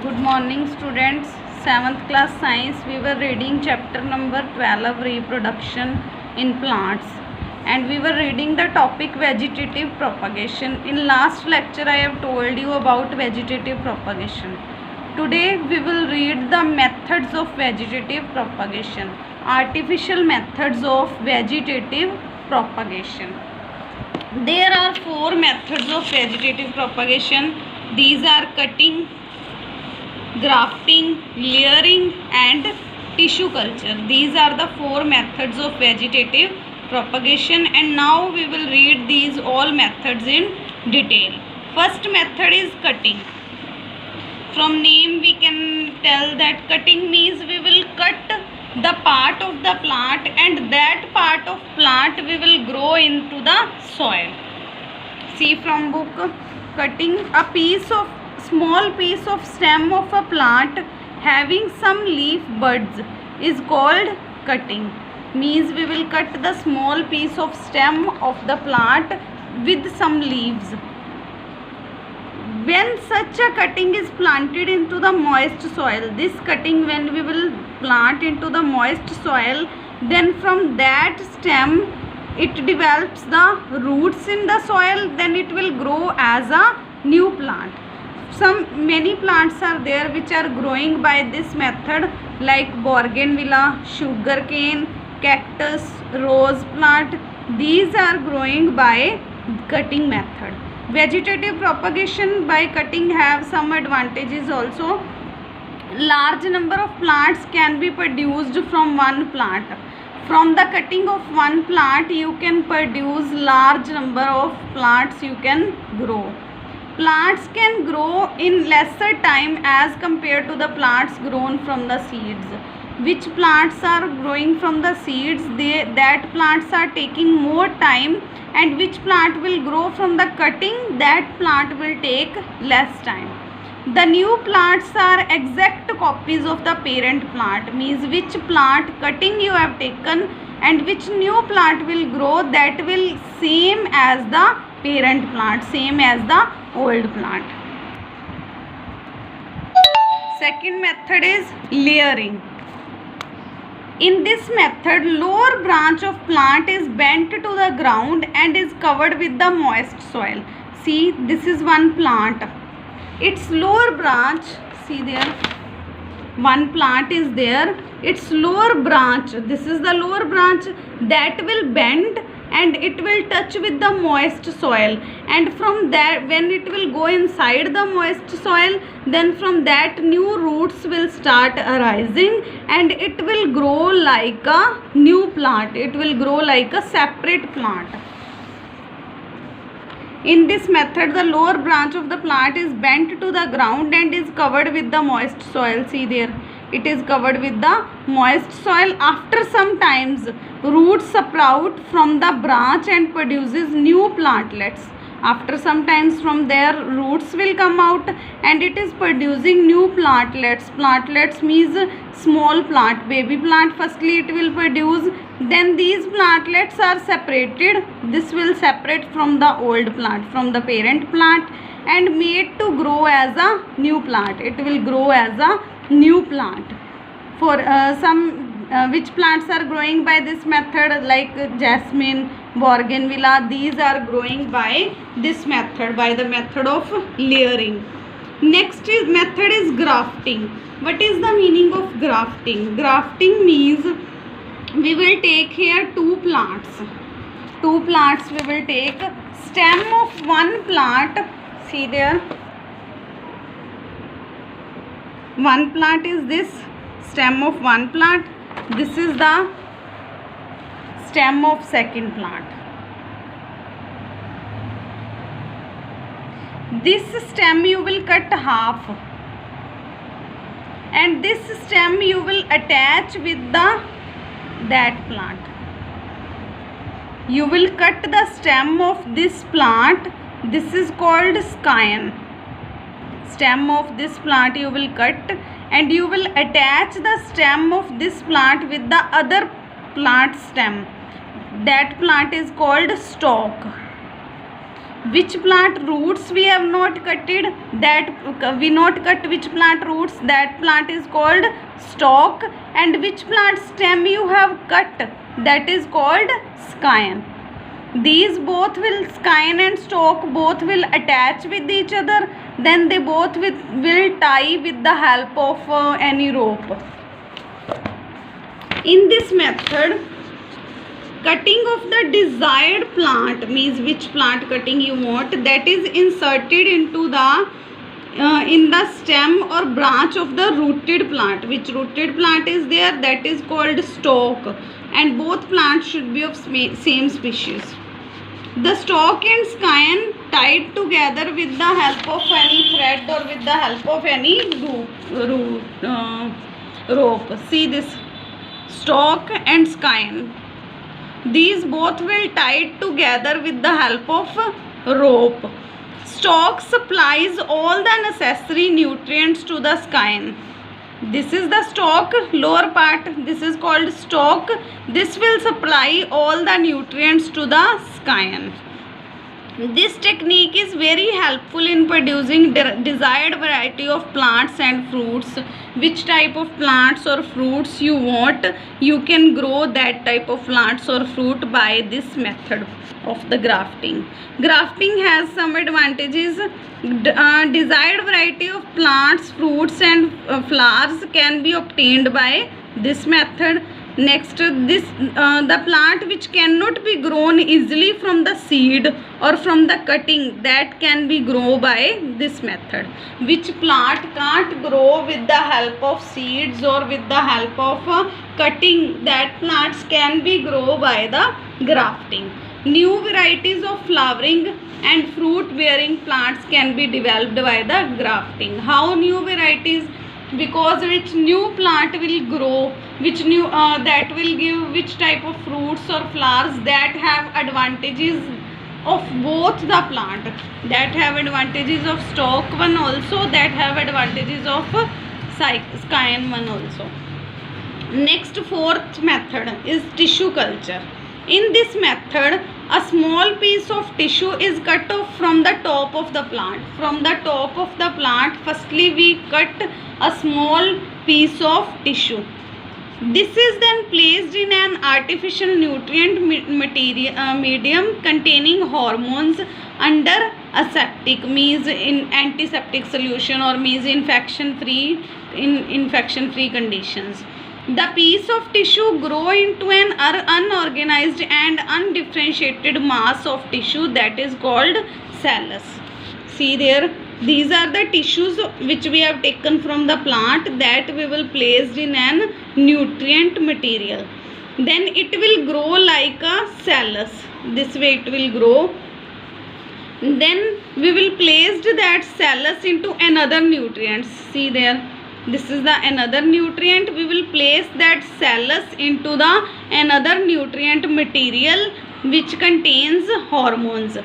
Good morning students. 7th class science we were reading chapter number 12 reproduction in plants, and we were reading the topic vegetative propagation. In last lecture I have told you about vegetative propagation. Today we will read the methods of vegetative propagation, artificial methods of vegetative propagation. There are 4 methods of vegetative propagation. These are cutting, grafting, layering and tissue culture. These are the 4 methods of vegetative propagation, and now we will read these all methods in detail. First method is cutting. From name we can tell that cutting means we will cut the part of the plant, and that part of plant we will grow into the soil. See from book, cutting a small piece of stem of a plant having some leaf buds is called cutting. Means we will cut the small piece of stem of the plant with some leaves. When such a cutting is planted into the moist soil, this cutting when we will plant into the moist soil, then from that stem it develops the roots in the soil, then it will grow as a new plant. Many plants are there which are growing by this method, like bougainvillea, sugarcane, cactus, rose plant. These are growing by cutting method. Vegetative propagation by cutting have some advantages also. Large number of plants can be produced from one plant. From the cutting of one plant you can produce large number of plants you can grow. Plants can grow in lesser time as compared to the plants grown from the seeds. Which plants are growing from the seeds, that plants are taking more time, and which plant will grow from the cutting, that plant will take less time. The new plants are exact copies of the parent plant, means which plant cutting you have taken and which new plant will grow, that will same as the parent plant, same as the old plant. Second method is layering. In this method, lower branch of plant is bent to the ground and is covered with the moist soil. See, this is one plant. Its lower branch, see there, one plant is there. Its lower branch, this is the lower branch, that will bend and it will touch with the moist soil, and from that when it will go inside the moist soil, then from that new roots will start arising and it will grow like a new plant. It will grow like a separate plant. In this method, the lower branch of the plant is bent to the ground and is covered with the moist soil. See there, it is covered with the moist soil. After some times, roots sprout from the branch and produces new plantlets. After some times, from there roots will come out and it is producing new plantlets. Plantlets means small plant, baby plant firstly it will produce, then these plantlets are separated. This will separate from the old plant, from the parent plant, and made to grow as a new plant. It will grow as a new plant. For which plants are growing by this method, like jasmine, bougainvillea, these are growing by this method, by the method of layering. Next method is grafting. What is the meaning of grafting? Grafting means we will take here two plants we will take. Stem of one plant, see there, one plant is this stem of one plant, this is the stem of second plant. This stem you will cut half and this stem you will attach with that plant. You will cut the stem of this plant, this is called scion. Stem of this plant you will cut and you will attach the stem of this plant with the other plant stem. That plant is called stalk. Which plant roots we have not cutted, that we not cut which plant roots, that plant is called stalk. And which plant stem you have cut, that is called scion. These both will, scion and stalk, both will attach with each other, then they both will tie with the help of any rope. In this method, cutting of the desired plant, means which plant cutting you want, that is inserted into the in the stem or branch of the rooted plant. Which rooted plant is there, that is called stalk, and both plants should be of same species. The stalk and scion tied together with the help of any thread or with the help of any rope. See this, stalk and scion, these both will tied together with the help of rope. Stalk supplies all the necessary nutrients to the scion. This is the stalk, lower part, this is called stalk. This will supply all the nutrients to the scion. This technique is very helpful in producing desired variety of plants and fruits. Which type of plants or fruits you want, you can grow that type of plants or fruit by this method of the grafting. Grafting has some advantages. Desired variety of plants, fruits and flowers can be obtained by this method. Next, this the plant which cannot be grown easily from the seed or from the cutting, that can be grown by this method. Which plant can't grow with the help of seeds or with the help of cutting, that plants can be grown by the grafting. New varieties of flowering and fruit bearing plants can be developed by the grafting. How new varieties? Because which new plant will grow, which new that will give which type of fruits or flowers that have advantages of both the plant, that have advantages of stalk one also, that have advantages of scion one also. Next, fourth method is tissue culture. In this method, a small piece of tissue is cut off from the top of the plant. From the top of the plant, firstly we cut a small piece of tissue. This is then placed in an artificial nutrient medium containing hormones under aseptic, means in antiseptic solution, or means infection free conditions. The piece of tissue grow into an unorganized and undifferentiated mass of tissue, that is called cellus. See there, these are the tissues which we have taken from the plant, that we will place in an nutrient material. Then it will grow like a cellus. This way it will grow. Then we will place that cellus into another nutrient. See there, this is the another nutrient. We will place that cellus into the another nutrient material which contains hormones.